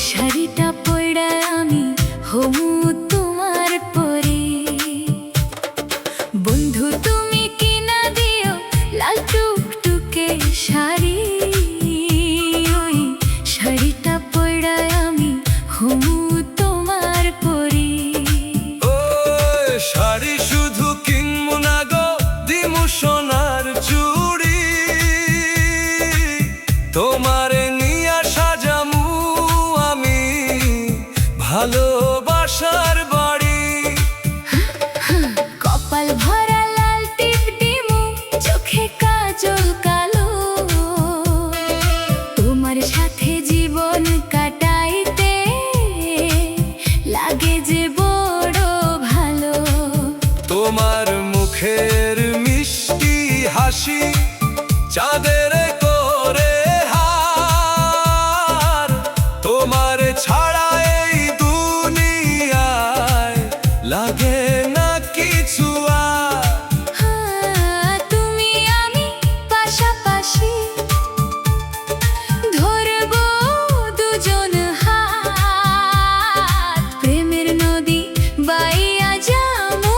শাড়িটা পইড়া আমি হমু তোমার পরে। বন্ধু তুমি কিনা দিও লাল টুকটুকে শাড়ি, ওই শাড়িটা পইড়া আমি হমু তোমার পরে। ও শাড়ি শুধু কিনবো না গো, দিমু সোনার চুড়ি, তোমারে নিয়া সাজামু আমি ভালোবাসার বাড়ি। কপাল ভরা লাল টিপ দিমু, চোখে কাজল কালো, তোমার সাথে জীবন কাটাইতে লাগে যে বড় ভালো। তোমার মুখের মিষ্টি হাসি চাঁদের করে হার, তোমার ছাড়া এই দুনিয়ায় লাগে না কিছু আর। তুমি আমি পাশাপাশি ধরবো দুজন হাত, প্রেমের নদী বাইয়া যামু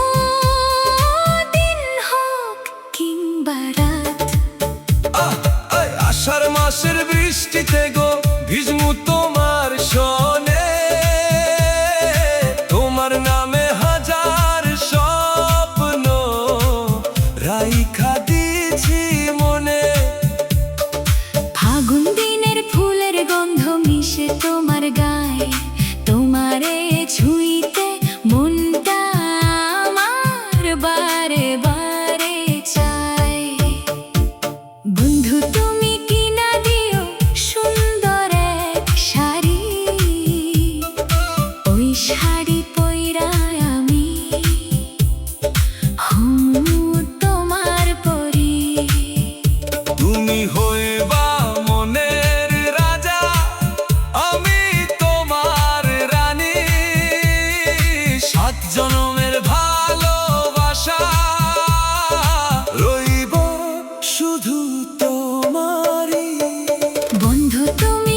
দিন হোক কিংবা রাত। আষাঢ় মাসের বৃষ্টিতে গো ভিজমু তোমার সনে, তোমার নামে হাজার স্বপ্ন রাইখা দিয়েছি মনে। ফাগুন দিনের ফুলের গন্ধ মিশে তোমার গায়ে, তোমারে ছুঁইতে মনটা আমার বারে বারে চায়। বন্ধু তুমি কিনা দিও সুন্দর এক শাড়ি, ওই শাড়ি পইরা আমি হমু তোমার পরি। তুমি হইবা মনের রাজা, আমি তোমার রানী, 7 জনমের ভালোবাসা রইব শুধু তোমারই। বন্ধু তুমি